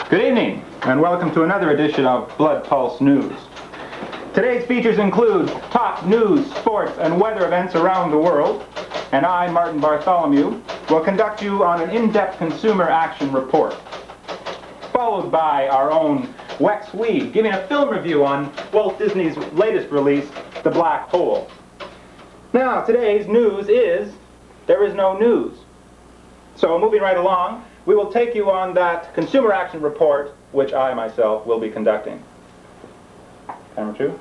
Good evening, and welcome to another edition of Bloodpulse News. Today's features include top news, sports, and weather events around the world, and I, Martin Bartholomew, will conduct you on an in-depth consumer action report, followed by our own Wex Weed, giving a film review on Walt Disney's latest release, The Black Hole. Now, today's news is, there is no news. So, moving right along, we will take you on that consumer action report, which I myself will be conducting. Camera 2. Good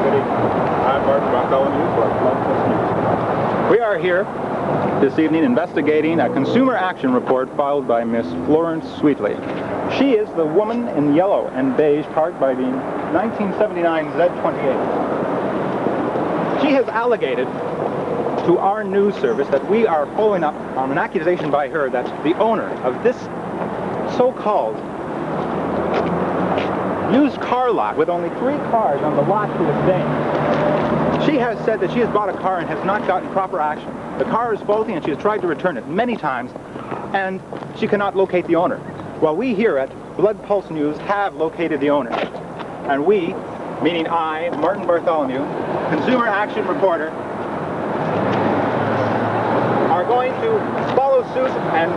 evening. I'm Martin Bartholomew for Bloodpulse News. We are here this evening investigating a consumer action report filed by Miss Florence Sweetley. She is the woman in yellow and beige parked by the 1979 Z28. She has alleged to our news service that we are following up on an accusation by her that the owner of this so-called used car lot with only 3 cars on the lot to its name. She has said that she has bought a car and has not gotten proper action. The car is faulty and she has tried to return it many times and she cannot locate the owner. Well, we here at Bloodpulse News have located the owner. And we, meaning I, Martin Bartholomew, consumer action reporter, are going to follow suit and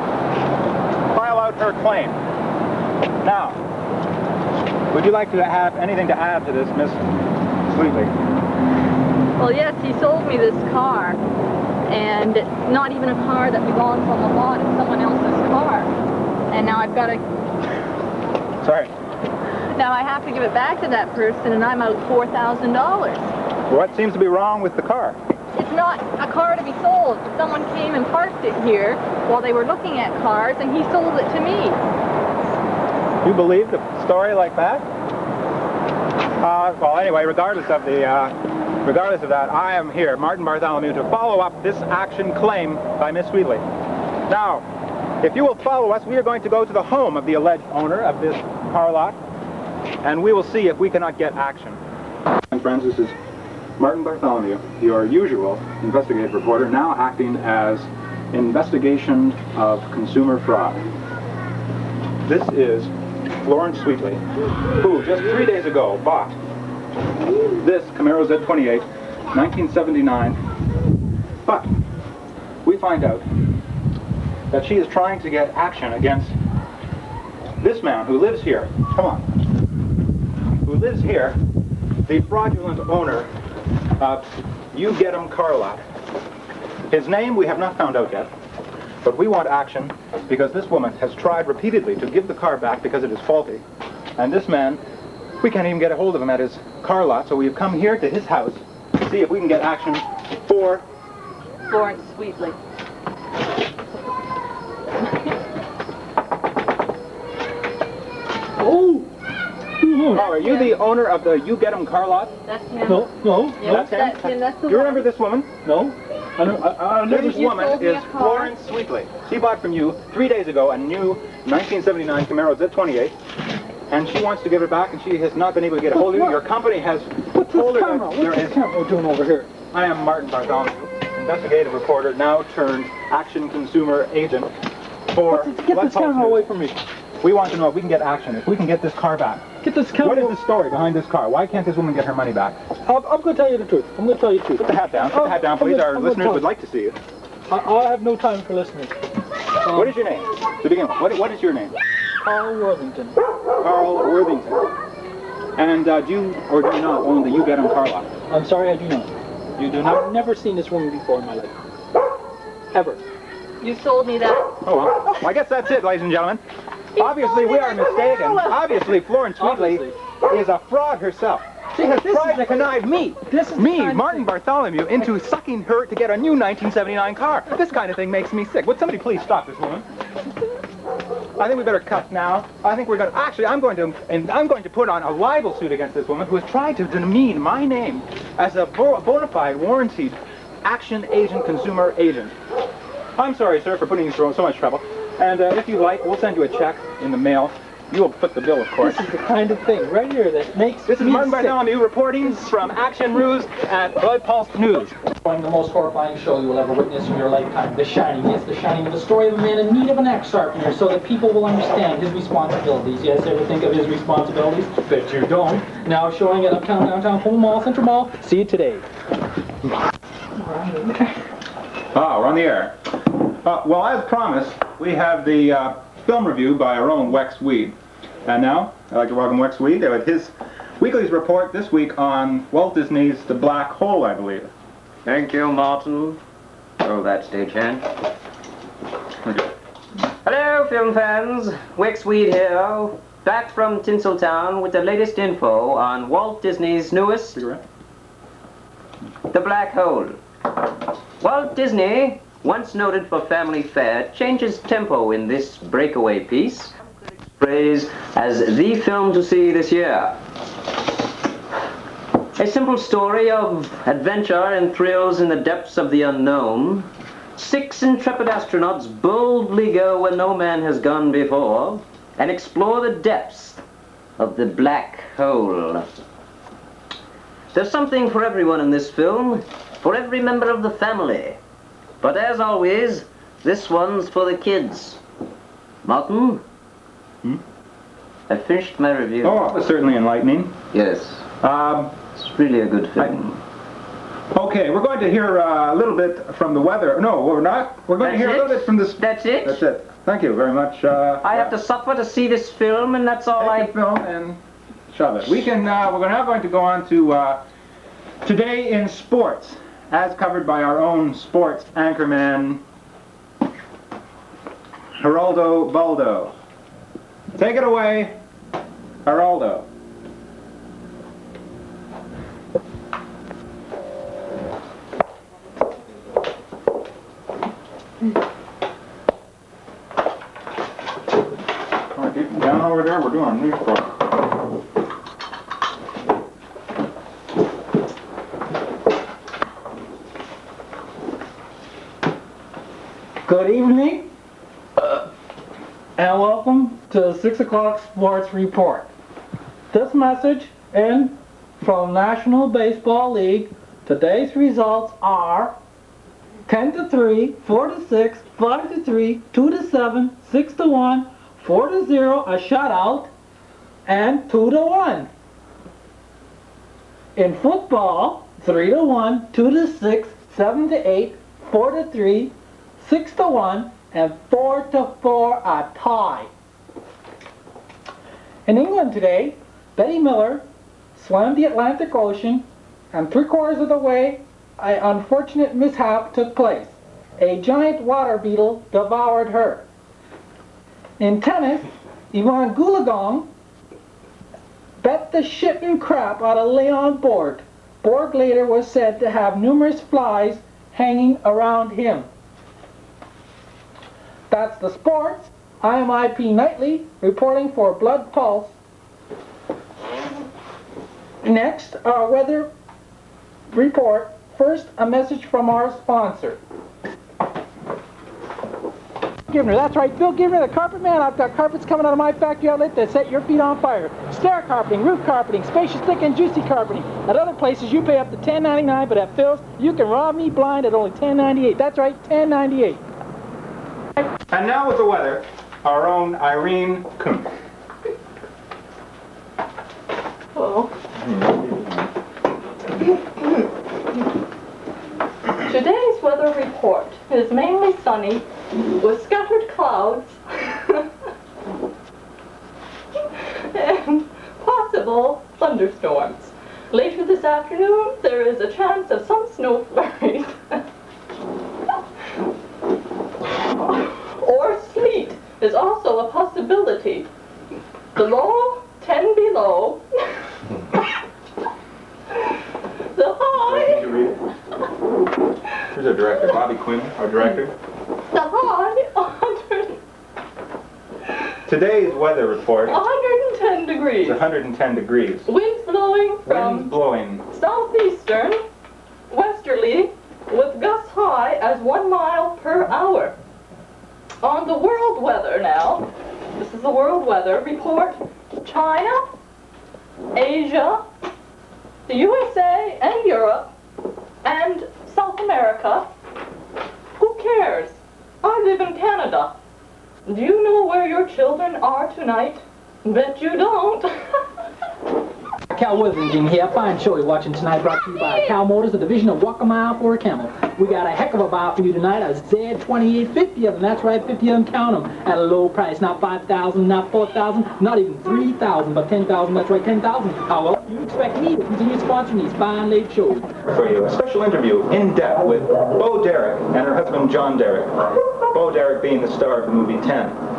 file out her claim. Now, would you like to have anything to add to this, Miss Sweetley? Well, yes, he sold me this car, and not even a car that belongs on the lot, it's someone else's car. And now I've got to... Sorry. Now I have to give it back to that person, and I'm out $4,000. What seems to be wrong with the car? It's not a car to be sold. Someone came and parked it here while they were looking at cars, and he sold it to me. You believe a story like that? Well, anyway, regardless of that, I am here, Martin Bartholomew, to follow up this action claim by Miss Sweetley. Now, if you will follow us, we are going to go to the home of the alleged owner of this car lot, and we will see if we cannot get action. And friends, this is Martin Bartholomew, your usual investigative reporter, now acting as investigation of consumer fraud. This is Florence Sweetley, who just 3 days ago bought this Camaro Z28, 1979, but we find out that she is trying to get action against this man who lives here, who lives here, the fraudulent owner of You Get 'em Car Lot. His name we have not found out yet, but we want action because this woman has tried repeatedly to give the car back because it is faulty. And this man, we can't even get a hold of him at his car lot, so we have come here to his house to see if we can get action for Florence Sweetley. Oh! Oh, are you the owner of the You Get 'em Car Lot? That's him. No. Yes, That's him? That's the You remember this woman? No. I never This woman is Florence Sweetley. She bought from you 3 days ago a new 1979 Camaro Z28, and she wants to give it back, and she has not been able to get a hold of you. Your company has told her that there is... What's this camera doing over here? I am Martin Bartholomew, investigative reporter, now turned action consumer agent for Get this camera away from me. We want to know if we can get action, if we can get this car back. Get this camera. What is the story behind this car? Why can't this woman get her money back? I'm going to tell you the truth. I'm going to tell you the truth. Put the hat down. Put the hat down, please. Our listeners would like to see you. I have no time for listening. What is your name? To begin with, what is your name? Carl Worthington. Carl Worthington. And do you or do you not own the You Get 'em Car Lot? I'm sorry, I do not. You do not? I've never seen this woman before in my life. Ever. You sold me that. Oh, well. I guess that's it, ladies and gentlemen. Obviously, we are mistaken. Obviously, Florence Sweetley is a fraud herself. She has tried to connive me, Martin Bartholomew, into sucking her to get a new 1979 car. This kind of thing makes me sick. Would somebody please stop this woman? I think we better cut now. I think we're going to... Actually, I'm going to put on a libel suit against this woman who has tried to demean my name as a bona fide, warranted action agent, consumer agent. I'm sorry, sir, for putting you through so much trouble. And if you like, we'll send you a check in the mail. You will foot the bill, of course. This is the kind of thing right here that makes This is Martin Bartholomew reporting from Action Ruse at Bloodpulse News. Showing the most horrifying show you will ever witness in your lifetime, The Shining. Yes, The Shining, the story of a man in need of an axe sharpener so that people will understand his responsibilities. Yes, ever think of his responsibilities? Bet you don't. Now showing at Uptown, Downtown, Home Mall, Central Mall. See you today. Ah, we're on the air. Well, as promised, we have the film review by our own Wex Weed. And now, I'd like to welcome Wex Weed with his weekly's report this week on Walt Disney's The Black Hole, I believe. Thank you, Martin. Roll that stagehand. Hello, film fans. Wex Weed here, back from Tinseltown with the latest info on Walt Disney's newest, Cigarette? The Black Hole. Walt Disney, once noted for family fare, changes tempo in this breakaway piece, praised as the film to see this year. A simple story of adventure and thrills in the depths of the unknown. 6 intrepid astronauts boldly go where no man has gone before and explore the depths of the black hole. There's something for everyone in this film, for every member of the family. But as always, this one's for the kids. Martin? I finished my review. Oh, it was certainly enlightening. Yes. It's really a good film. Okay, we're going to hear a little bit from the weather. No, we're not. We're going to hear a little bit from this. That's it? That's it. Thank you very much. I have to suffer to see this film, and that's all Take the film and shove it. We can. We're now going to go on to Today in Sports, as covered by our own sports anchorman, Geraldo Baldo. Take it away, Geraldo. Down over there, we're doing a news report. Good evening, and welcome to the 6 o'clock Sports Report. This message in from National Baseball League. Today's results are 10-3, 4-6, 5-3, 2-7, 6-1, 4-0, a shutout, and 2-1. In football, 3-1, 2-6, 7-8, 4-3, 6-1, and 4-4, a tie. In England today, Betty Miller swam the Atlantic Ocean, and 3/4 of the way, an unfortunate mishap took place. A giant water beetle devoured her. In tennis, Ivan Goolagong bet the shitting crap out of Leon Borg. Borg later was said to have numerous flies hanging around him. That's the sports. I am IP Nightly, reporting for Bloodpulse. Next, our weather report. First, a message from our sponsor. Givner, that's right, Bill Givner, the carpet man. I've got carpets coming out of my factory outlet that set your feet on fire. Stair carpeting, roof carpeting, spacious, thick, and juicy carpeting. At other places, you pay up to $10.99, but at Phil's, you can rob me blind at only $10.98. That's right, $10.98. And now with the weather, our own Irene Kuhn. Hello. Today's weather report is mainly sunny with scattered clouds and possible thunderstorms. Later this afternoon, there is a chance of some snow flurries or sleet is also a possibility. The low, 10 below. The high. Who's our director? Bobby Quinn, our director. The high, 100. Today's weather report 110 degrees. is 110 degrees. Winds blowing Winds from blowing. southeastern, westerly, with gusts high as 1 mile per hour. On the world weather now, this is the world weather report. China, Asia, the USA and Europe, and South North America. Who cares? I live in Canada. Do you know where your children are tonight? Bet you don't. Cal Worthington here. Fine show you're watching tonight, brought to you by Cal Motors, the division of Walk a Mile for a Camel. We got a heck of a buy for you tonight, a Z2850 of them. That's right, 50 of them, count them, at a low price. Not 5,000, not 4,000, not even 3,000, but 10,000. That's right, 10,000. How else do you expect me to continue sponsoring these fine late shows? For you, a special interview in depth with Bo Derek and her husband John Derek. Bo Derek being the star of the movie 10.